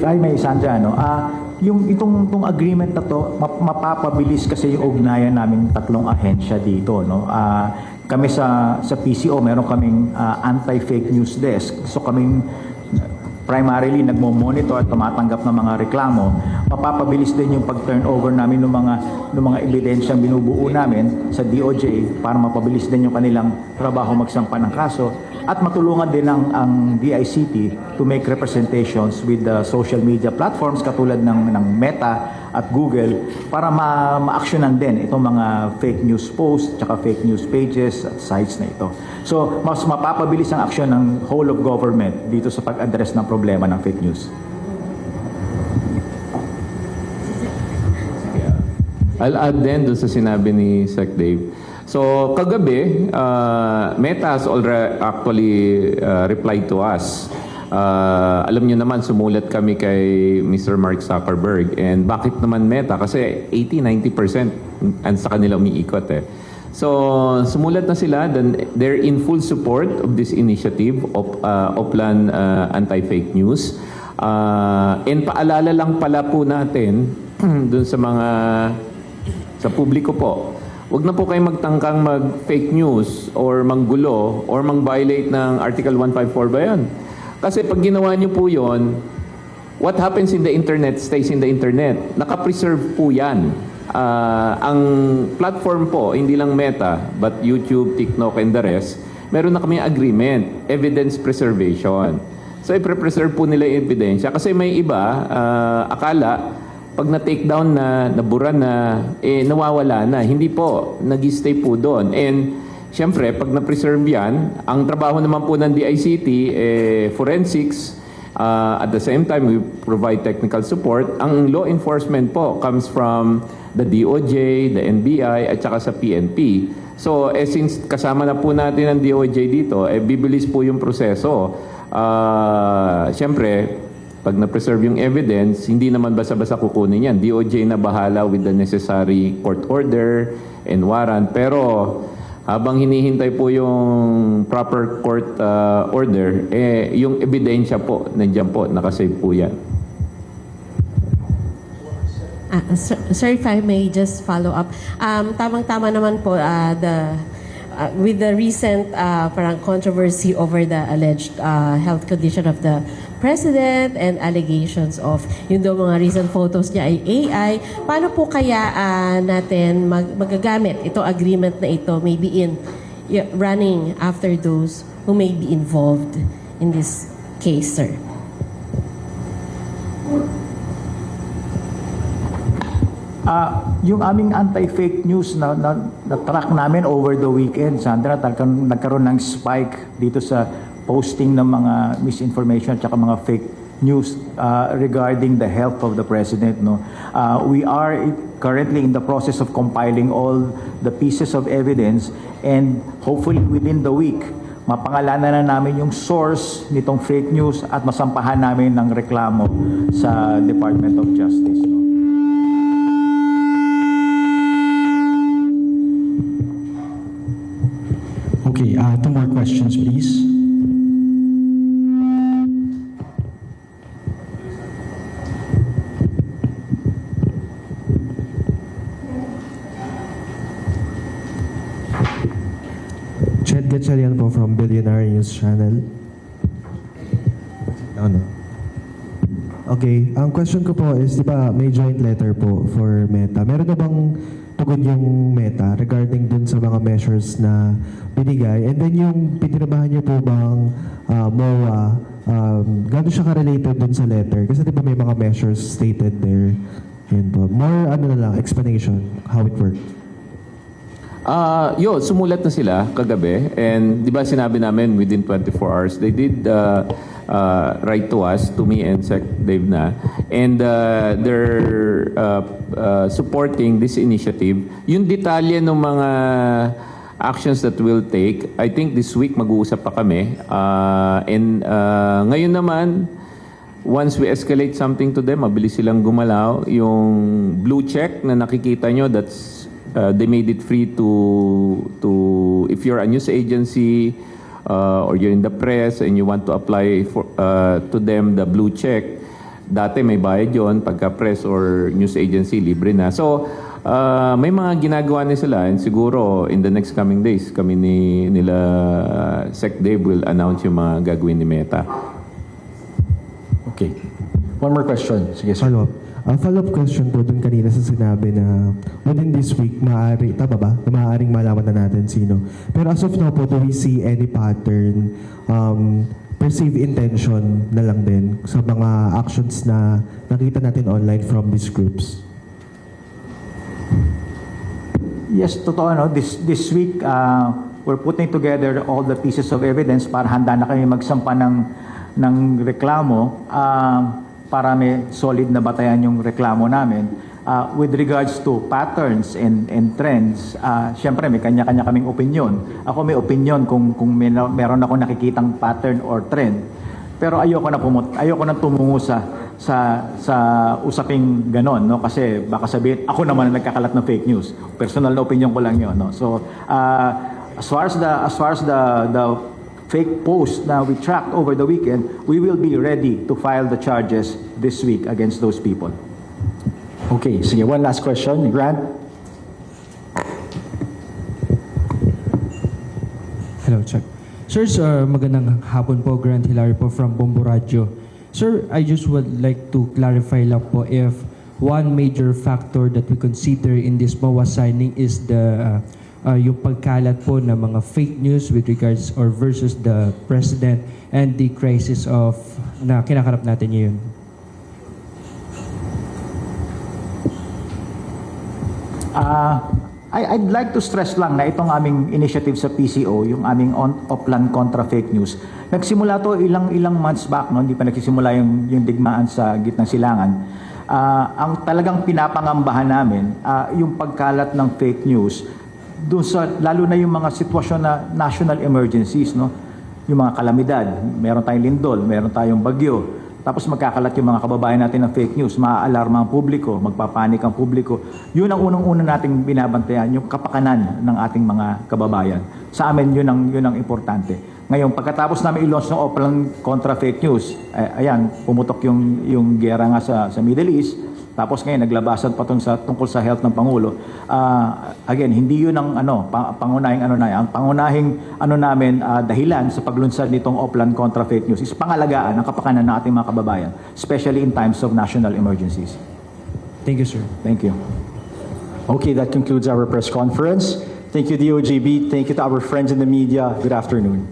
if I may, Sandra, itong agreement na to, mapapabilis kasi yung ugnayan namin tatlong ahensya dito, no? Kami sa PCO, meron kaming anti-fake news desk. So kaming primarily nagmo-monitor at tumatanggap ng mga reklamo. Mapapabilis din yung pag-turnover namin ng mga ebidensyang binubuo namin sa DOJ para mapabilis din yung kanilang trabaho magsampa ng kaso at matulungan din ang DICT to make representations with the social media platforms katulad ng Meta at Google para ma-actionan din itong mga fake news posts tsaka fake news pages at sites na ito. So, mas mapapabilis ang aksyon ng whole of government dito sa pag-address ng problema ng fake news. I'll add din doon sa sinabi ni Sec Dave. So, kagabi, Meta has already actually replied to us. Alam niyo naman, sumulat kami kay Mr. Mark Zuckerberg. And bakit naman Meta? Kasi 80-90% sa kanila umiikot eh. So, sumulat na sila. Then they're in full support of this initiative of Oplan Anti-Fake News. And paalala lang pala po natin dun sa sa publiko po. Huwag na po kayo magtangkang mag-fake news or manggulo or mang-violate ng Article 154 ba yan? Kasi pag ginawa niyo po yon, what happens in the internet stays in the internet. Nakapreserve po yan. Ang platform po, hindi lang Meta, but YouTube, TikTok, and the rest, meron na kami agreement, evidence preservation. So, i-preserve po nila yung ebidensya. Kasi may iba, akala, pag na-take down na, nabura na, nawawala na. Hindi po, nag-stay po doon. And, siyempre, pag na-preserve yan, ang trabaho naman po ng DICT, forensics, at the same time, we provide technical support. Ang law enforcement po comes from the DOJ, the NBI, at saka sa PNP. So, since kasama na po natin ang DOJ dito, bibilis po yung proseso. Siyempre, pag na-preserve yung evidence, hindi naman basta-basta kukunin yan. DOJ na bahala with the necessary court order and warrant. Pero habang hinihintay po yung proper court order, yung ebidensya po, nandiyan po, nakasave po yan. Sir, if I may just follow up. Tamang-tama naman po with the recent parang controversy over the alleged health condition of the President and allegations of yung daw mga recent photos niya ay AI. Paano po kaya natin magagamit itong agreement na ito maybe in running after those who may be involved in this case, sir? Yung aming anti-fake news na track namin over the weekend, Sandra, nagkaroon ng spike dito sa posting ng mga misinformation at mga fake news regarding the health of the President. No? We are currently in the process of compiling all the pieces of evidence and hopefully within the week, mapangalanan na namin yung source nitong fake news at masampahan namin ng reklamo sa Department of Justice. No? Okay, 2 more questions, please. Chet Gatchalian po from Billionaire News Channel. Okay, ang question ko po is, di ba may joint letter po for Meta. Meron na bang tugon yung Meta regarding dun sa mga measures na binigay? And then yung pinirabahan niyo po bang MOA, gano'n siya ka-related dun sa letter? Kasi di ba may mga measures stated there? Yun po. More explanation, how it worked. Sumulat na sila kagabi. And di ba sinabi namin within 24 hours, they did write to us, to me and Sec Dave na. And they're supporting this initiative. Yung detalye ng mga actions that we'll take, I think this week mag-uusap pa kami. And ngayon naman, once we escalate something to them, mabilis silang gumalaw. Yung blue check na nakikita nyo, that's they made it free to if you're a news agency or you're in the press and you want to apply for to them the blue check, Dati may bayad yon, pagka press or news agency, libre na. So, may mga ginagawa na sila and siguro in the next coming days, kami nila Sec Dave will announce yung mga gagawin ni Meta. Okay. One more question. Sige, sir. Follow-up. Follow-up question po dun kanina sa sinabi na within this week, maaari, tama ba? Na maaaring malaman na natin sino. Pero as of now po, do we see any pattern, perceived intention na lang din sa mga actions na nakita natin online from these groups? Yes, totoo. No? This week, we're putting together all the pieces of evidence para handa na kami magsampa ng reklamo para may solid na batayan yung reklamo namin. With regards to patterns and trends, syempre may kanya-kanya kaming opinion. Ako may opinion kung meron ako nakikitang pattern or trend. Pero ayoko na tumungo sa usaping ganon, no? Kasi baka sabihin ako naman ang nagkakalat ng fake news. Personal na opinion ko lang 'yon, no? So as far as the fake post na we tracked over the weekend, we will be ready to file the charges this week against those people. Okay, sige. One last question. Grant? Hello, Chuck. Sir, magandang hapon po. Grant Hilario po from Bombo Radio. Sir, I just would like to clarify lang po if one major factor that we consider in this MOA signing is yung pagkalat po ng mga fake news with regards or versus the president and the crisis of na kinakarap natin ngayon. I'd like to stress lang na itong aming initiative sa PCO, yung aming Oplan Contra Fake News, nagsimula to ilang months back, no? Hindi pa nagsisimula yung digmaan sa gitnang silangan. Ang talagang pinapangambahan namin, yung pagkalat ng fake news, dun sa, lalo na yung mga sitwasyon na national emergencies, no? Yung mga kalamidad, meron tayong lindol, meron tayong bagyo, tapos magkakalat yung mga kababayan natin ng fake news, maaalarma ang publiko, magpapanik ang publiko. Yun ang unang-una nating binabantayan, yung kapakanan ng ating mga kababayan. Sa amin, yun ang importante. Ngayon, pagkatapos namin i-launch ng Oplan Contra Fake News, ayan, pumutok yung gera nga sa Middle East. Tapos ngayon, naglabasan pa tungkol sa health ng Pangulo. Again, hindi yun ang pangunahing Ang pangunahing namin, dahilan sa paglunsad nitong Oplan Contra Fake News is pangalagaan ang kapakanan ng ating mga kababayan, especially in times of national emergencies. Thank you, sir. Thank you. Okay, that concludes our press conference. Thank you, DOJB. Thank you to our friends in the media. Good afternoon.